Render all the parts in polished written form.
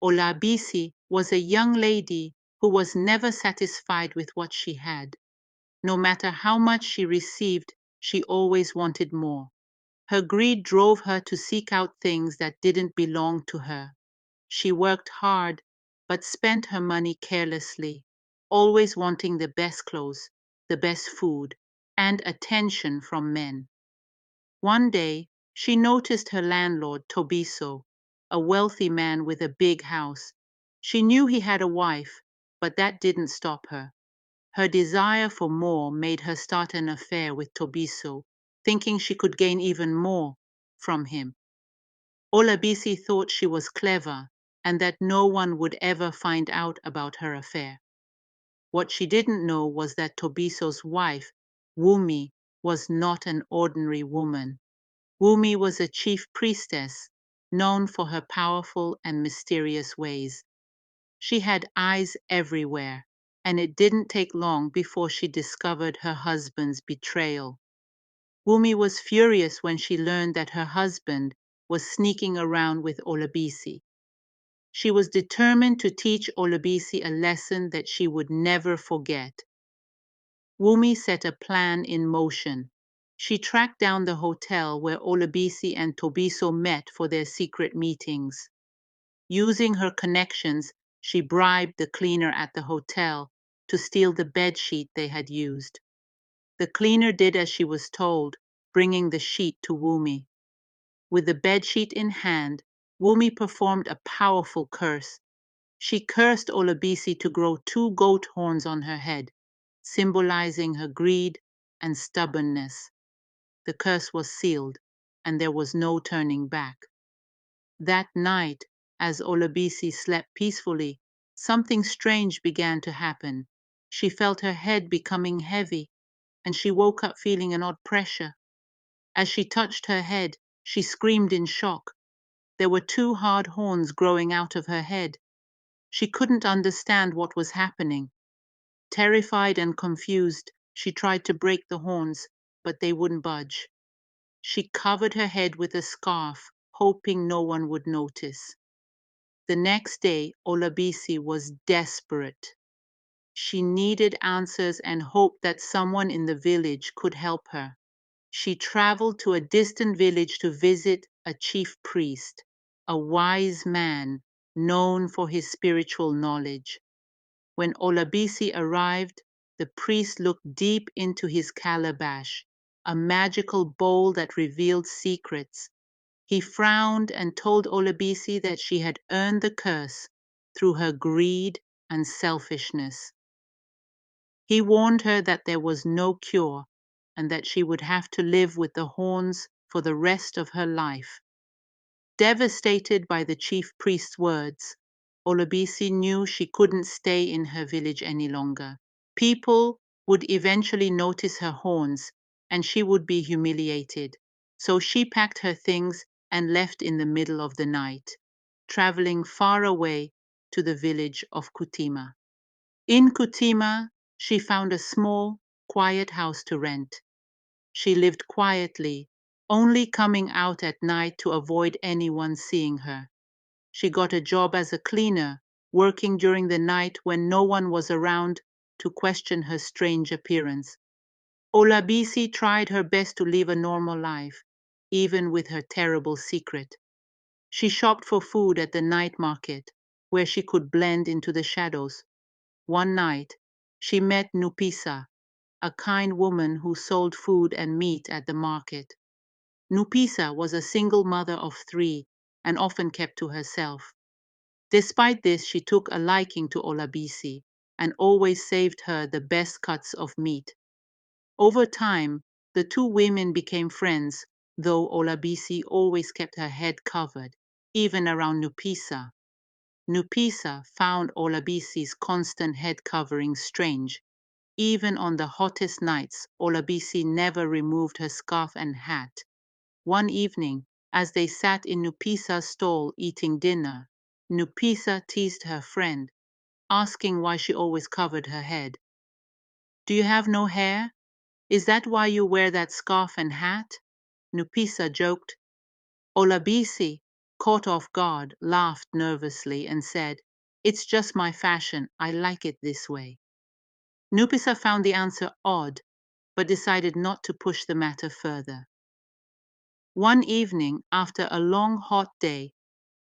Olabisi was a young lady who was never satisfied with what she had. No matter how much she received, she always wanted more. Her greed drove her to seek out things that didn't belong to her. She worked hard, but spent her money carelessly, always wanting the best clothes, the best food, and attention from men. One day, she noticed her landlord, Tobiso, a wealthy man with a big house. She knew he had a wife, but that didn't stop her. Her desire for more made her start an affair with Tobiso, thinking she could gain even more from him. Olabisi thought she was clever and that no one would ever find out about her affair. What she didn't know was that Tobiso's wife, Wumi, was not an ordinary woman. Wumi was a chief priestess, known for her powerful and mysterious ways. She had eyes everywhere, and it didn't take long before she discovered her husband's betrayal. Wumi was furious when she learned that her husband was sneaking around with Olabisi. She was determined to teach Olabisi a lesson that she would never forget. Wumi set a plan in motion. She tracked down the hotel where Olabisi and Tobiso met for their secret meetings. Using her connections, she bribed the cleaner at the hotel to steal the bedsheet they had used. The cleaner did as she was told, bringing the sheet to Wumi. With the bedsheet in hand, Wumi performed a powerful curse. She cursed Olabisi to grow 2 goat horns on her head, symbolizing her greed and stubbornness. The curse was sealed, and there was no turning back. That night, as Olabisi slept peacefully, something strange began to happen. She felt her head becoming heavy, and she woke up feeling an odd pressure. As she touched her head, she screamed in shock. There were 2 hard horns growing out of her head. She couldn't understand what was happening. Terrified and confused, she tried to break the horns, but they wouldn't budge. She covered her head with a scarf, hoping no one would notice. The next day, Olabisi was desperate. She needed answers and hoped that someone in the village could help her. She traveled to a distant village to visit a chief priest, a wise man known for his spiritual knowledge. When Olabisi arrived, the priest looked deep into his calabash, a magical bowl that revealed secrets. He frowned and told Olabisi that she had earned the curse through her greed and selfishness. He warned her that there was no cure and that she would have to live with the horns for the rest of her life. Devastated by the chief priest's words, Olabisi knew she couldn't stay in her village any longer. People would eventually notice her horns, and she would be humiliated. So she packed her things and left in the middle of the night, traveling far away to the village of Kutima. In Kutima, she found a small, quiet house to rent. She lived quietly, only coming out at night to avoid anyone seeing her. She got a job as a cleaner, working during the night when no one was around to question her strange appearance. Olabisi tried her best to live a normal life, even with her terrible secret. She shopped for food at the night market, where she could blend into the shadows. One night, she met Nupisa, a kind woman who sold food and meat at the market. Nupisa was a single mother of 3 and often kept to herself. Despite this, she took a liking to Olabisi and always saved her the best cuts of meat. Over time, the 2 women became friends, though Olabisi always kept her head covered, even around Nupisa. Nupisa found Olabisi's constant head covering strange. Even on the hottest nights, Olabisi never removed her scarf and hat. One evening, as they sat in Nupisa's stall eating dinner, Nupisa teased her friend, asking why she always covered her head. "Do you have no hair? Is that why you wear that scarf and hat?" Nupisa joked. "Olabisi, caught off guard, laughed nervously and said, "It's just my fashion. I like it this way." Nupisa found the answer odd, but decided not to push the matter further. One evening, after a long hot day,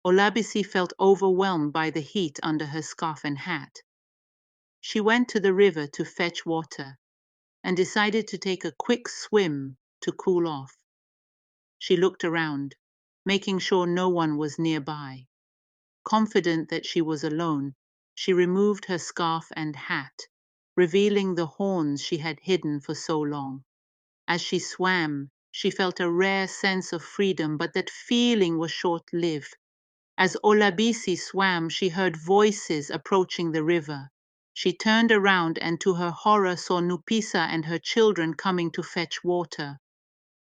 Olabisi felt overwhelmed by the heat under her scarf and hat. She went to the river to fetch water and decided to take a quick swim to cool off. She looked around, making sure no one was nearby. Confident that she was alone, she removed her scarf and hat, revealing the horns she had hidden for so long. As she swam, she felt a rare sense of freedom, but that feeling was short-lived. As Olabisi swam, she heard voices approaching the river. She turned around and to her horror saw Nupisa and her children coming to fetch water.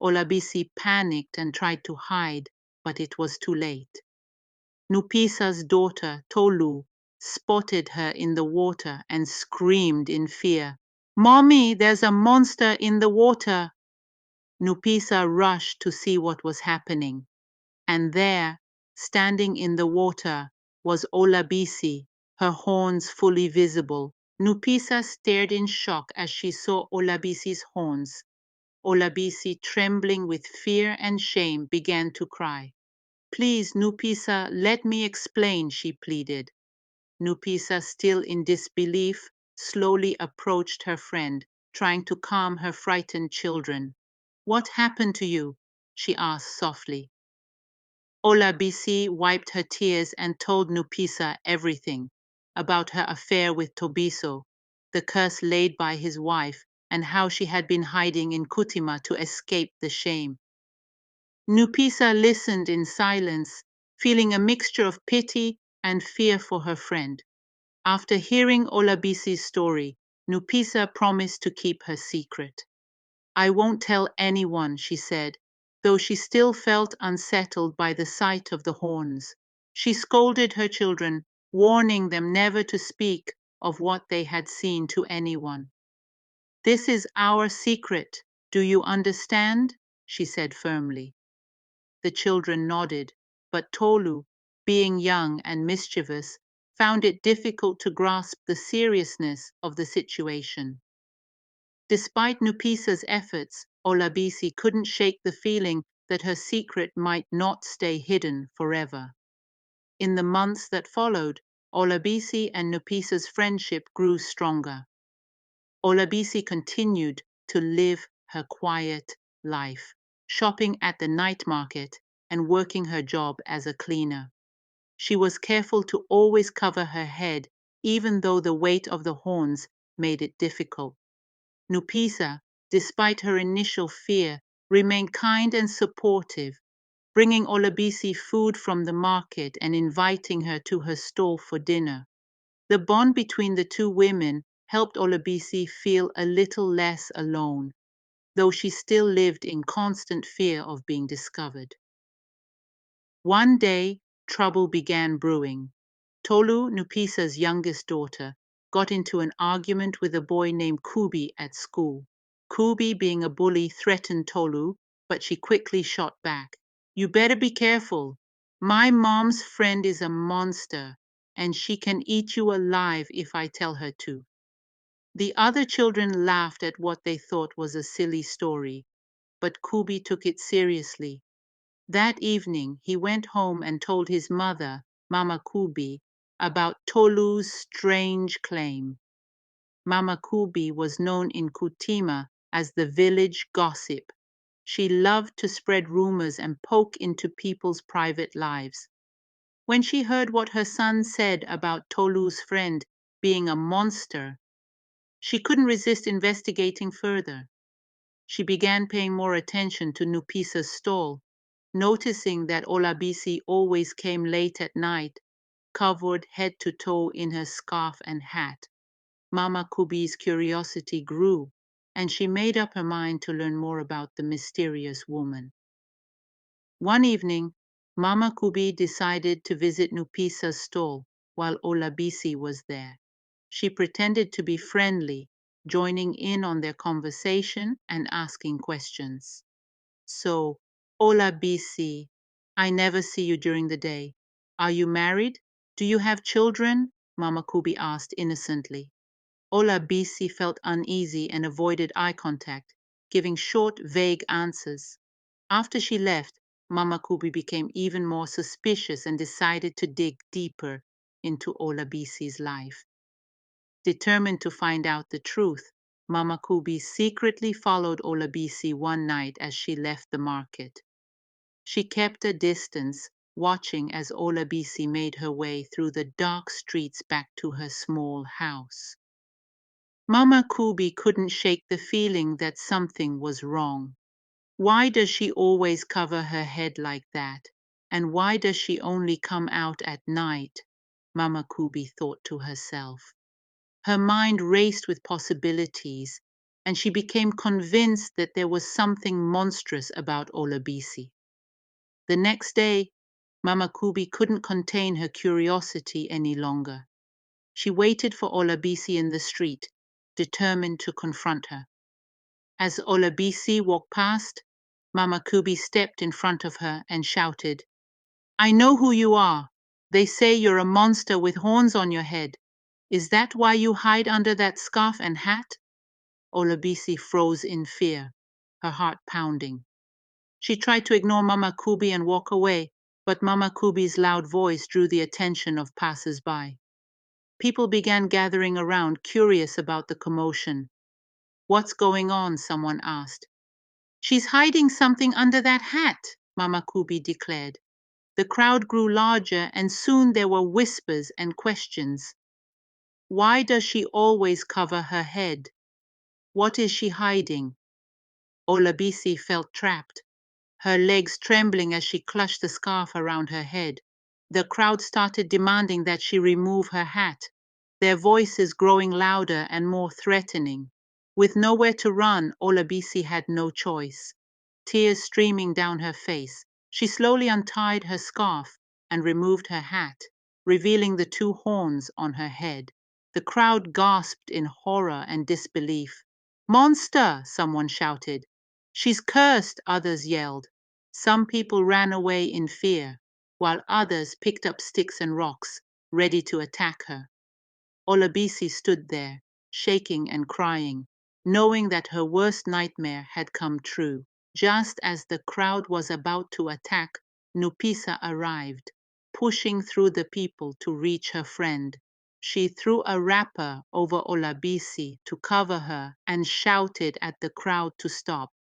Olabisi panicked and tried to hide, but it was too late. Nupisa's daughter, Tolu, spotted her in the water and screamed in fear, "Mommy, there's a monster in the water!" Nupisa rushed to see what was happening, and there, standing in the water, was Olabisi, her horns fully visible. Nupisa stared in shock as she saw Olabisi's horns. Olabisi, trembling with fear and shame, began to cry. "Please, Nupisa, let me explain," she pleaded. Nupisa, still in disbelief, slowly approached her friend, trying to calm her frightened children. "What happened to you?" she asked softly. Olabisi wiped her tears and told Nupisa everything about her affair with Tobiso, the curse laid by his wife, and how she had been hiding in Kutima to escape the shame. Nupisa listened in silence, feeling a mixture of pity and fear for her friend. After hearing Olabisi's story, Nupisa promised to keep her secret. "I won't tell anyone," she said, though she still felt unsettled by the sight of the horns. She scolded her children, warning them never to speak of what they had seen to anyone. "This is our secret. Do you understand?" she said firmly. The children nodded, but Tolu, being young and mischievous, found it difficult to grasp the seriousness of the situation. Despite Nupisa's efforts, Olabisi couldn't shake the feeling that her secret might not stay hidden forever. In the months that followed, Olabisi and Nupisa's friendship grew stronger. Olabisi continued to live her quiet life, shopping at the night market and working her job as a cleaner. She was careful to always cover her head, even though the weight of the horns made it difficult. Nupisa, despite her initial fear, remained kind and supportive, bringing Olabisi food from the market and inviting her to her stall for dinner. The bond between the two women helped Olabisi feel a little less alone, though she still lived in constant fear of being discovered. One day, trouble began brewing. Tolu, Nupisa's youngest daughter, got into an argument with a boy named Kubi at school. Kubi, being a bully, threatened Tolu, but she quickly shot back. "You better be careful. My mom's friend is a monster, and she can eat you alive if I tell her to." The other children laughed at what they thought was a silly story, but Kubi took it seriously. That evening, he went home and told his mother, Mama Kubi, about Tolu's strange claim. Mama Kubi was known in Kutima as the village gossip. She loved to spread rumors and poke into people's private lives. When she heard what her son said about Tolu's friend being a monster, she couldn't resist investigating further. She began paying more attention to Nupisa's stall, noticing that Olabisi always came late at night, covered head to toe in her scarf and hat. Mama Kubi's curiosity grew, and she made up her mind to learn more about the mysterious woman. One evening, Mama Kubi decided to visit Nupisa's stall while Olabisi was there. She pretended to be friendly, joining in on their conversation and asking questions. "So, Olabisi, I never see you during the day. Are you married? Do you have children? Mama Kubi asked innocently. Olabisi felt uneasy and avoided eye contact, giving short, vague answers. After she left, Mama Kubi became even more suspicious and decided to dig deeper into Olabisi's life. Determined to find out the truth, Mama Kubi secretly followed Olabisi one night as she left the market. She kept a distance, watching as Olabisi made her way through the dark streets back to her small house. Mama Kubi couldn't shake the feeling that something was wrong. Why does she always cover her head like that? And why does she only come out at night? Mama Kubi thought to herself. Her mind raced with possibilities, and she became convinced that there was something monstrous about Olabisi. The next day, Mama Kubi couldn't contain her curiosity any longer. She waited for Olabisi in the street, determined to confront her. As Olabisi walked past, Mama Kubi stepped in front of her and shouted, "I know who you are. They say you're a monster with horns on your head. Is that why you hide under that scarf and hat?" Olabisi froze in fear, her heart pounding. She tried to ignore Mama Kubi and walk away, but Mama Kubi's loud voice drew the attention of passers-by. People began gathering around, curious about the commotion. "What's going on?" someone asked. "She's hiding something under that hat," Mama Kubi declared. The crowd grew larger, and soon there were whispers and questions. Why does she always cover her head? What is she hiding? Olabisi felt trapped, her legs trembling as she clutched the scarf around her head. The crowd started demanding that she remove her hat, their voices growing louder and more threatening. With nowhere to run, Olabisi had no choice. Tears streaming down her face, she slowly untied her scarf and removed her hat, revealing the two horns on her head. The crowd gasped in horror and disbelief. "Monster!" someone shouted. "She's cursed!" others yelled. Some people ran away in fear, while others picked up sticks and rocks, ready to attack her. Olabisi stood there, shaking and crying, knowing that her worst nightmare had come true. Just as the crowd was about to attack, Nupisa arrived, pushing through the people to reach her friend. She threw a wrapper over Olabisi to cover her and shouted at the crowd to stop.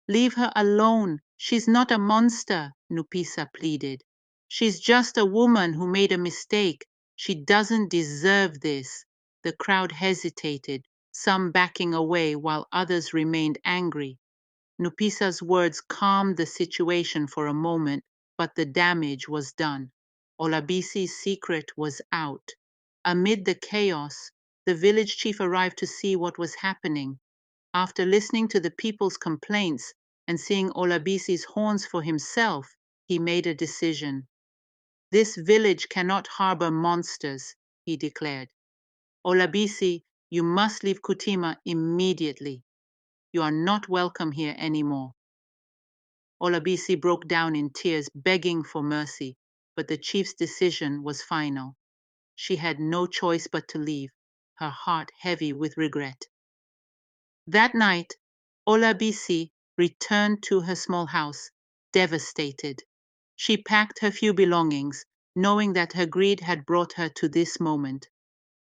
"Leave her alone. She's not a monster," Nupisa pleaded. "She's just a woman who made a mistake. She doesn't deserve this." The crowd hesitated, some backing away while others remained angry. Nupisa's words calmed the situation for a moment, but the damage was done. Olabisi's secret was out. Amid the chaos, the village chief arrived to see what was happening. After listening to the people's complaints and seeing Olabisi's horns for himself, he made a decision. "This village cannot harbor monsters," he declared. "Olabisi, you must leave Kutima immediately. You are not welcome here anymore." Olabisi broke down in tears, begging for mercy, but the chief's decision was final. She had no choice but to leave, her heart heavy with regret. That night, Olabisi returned to her small house, devastated. She packed her few belongings, knowing that her greed had brought her to this moment.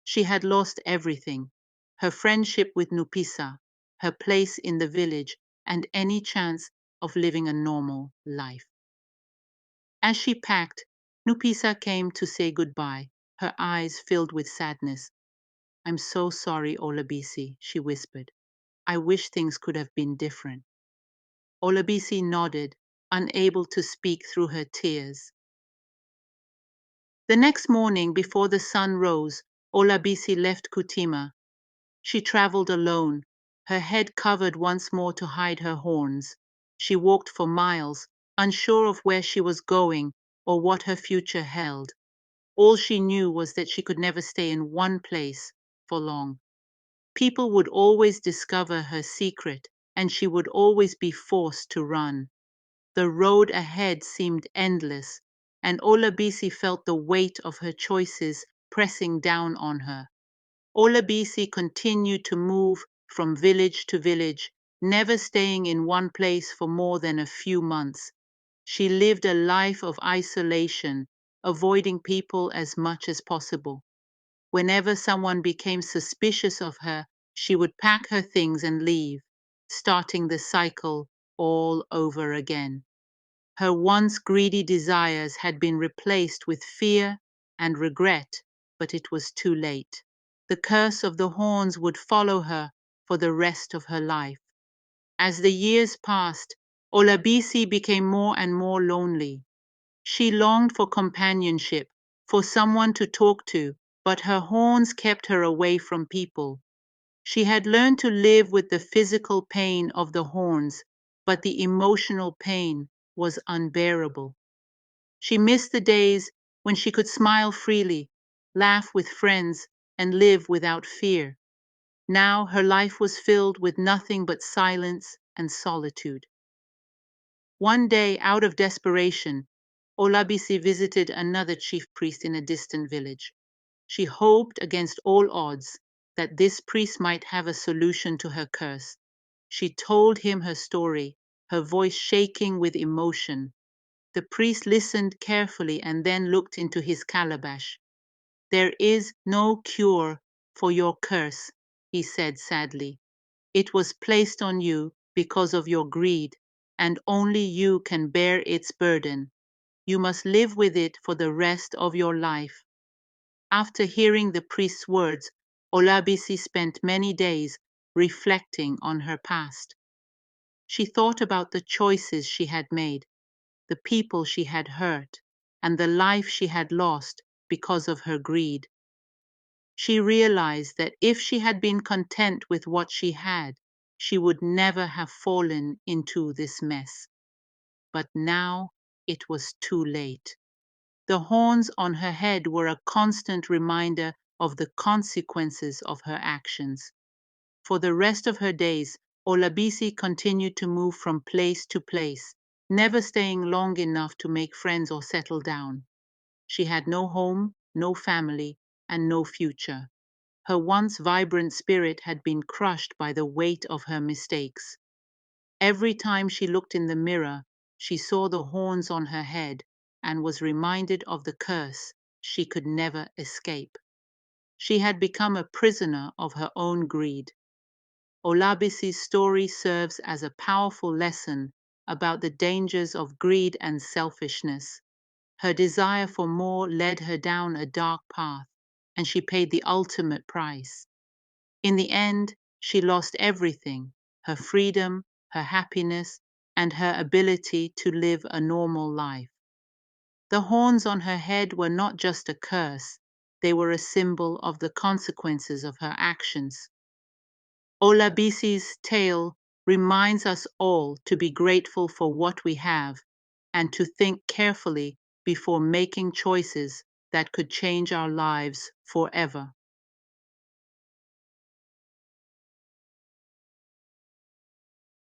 She had lost everything: her friendship with Nupisa, her place in the village, and any chance of living a normal life. As she packed, Nupisa came to say goodbye, her eyes filled with sadness. "I'm so sorry, Olabisi," she whispered. "I wish things could have been different." Olabisi nodded, unable to speak through her tears. The next morning, before the sun rose, Olabisi left Kutima. She traveled alone, her head covered once more to hide her horns. She walked for miles, unsure of where she was going or what her future held. All she knew was that she could never stay in one place for long. People would always discover her secret, and she would always be forced to run. The road ahead seemed endless, and Olabisi felt the weight of her choices pressing down on her. Olabisi continued to move from village to village, never staying in one place for more than a few months. She lived a life of isolation, avoiding people as much as possible. Whenever someone became suspicious of her, she would pack her things and leave, starting the cycle all over again. Her once greedy desires had been replaced with fear and regret, but it was too late. The curse of the horns would follow her for the rest of her life. As the years passed, Olabisi became more and more lonely. She longed for companionship, for someone to talk to, but her horns kept her away from people. She had learned to live with the physical pain of the horns, but the emotional pain was unbearable. She missed the days when she could smile freely, laugh with friends, and live without fear. Now her life was filled with nothing but silence and solitude. One day, out of desperation, Olabisi visited another chief priest in a distant village. She hoped against all odds that this priest might have a solution to her curse. She told him her story, her voice shaking with emotion. The priest listened carefully and then looked into his calabash. "There is no cure for your curse," he said sadly. "It was placed on you because of your greed, and only you can bear its burden. You must live with it for the rest of your life." After hearing the priest's words, Olabisi spent many days reflecting on her past. She thought about the choices she had made, the people she had hurt, and the life she had lost because of her greed. She realized that if she had been content with what she had, she would never have fallen into this mess. But now it was too late. The horns on her head were a constant reminder of the consequences of her actions. For the rest of her days, Olabisi continued to move from place to place, never staying long enough to make friends or settle down. She had no home, no family, and no future. Her once vibrant spirit had been crushed by the weight of her mistakes. Every time she looked in the mirror, she saw the horns on her head and was reminded of the curse she could never escape. She had become a prisoner of her own greed. Olabisi's story serves as a powerful lesson about the dangers of greed and selfishness. Her desire for more led her down a dark path, and she paid the ultimate price. In the end, she lost everything: her freedom, her happiness, and her ability to live a normal life. The horns on her head were not just a curse, they were a symbol of the consequences of her actions. Olabisi's tale reminds us all to be grateful for what we have and to think carefully before making choices that could change our lives forever.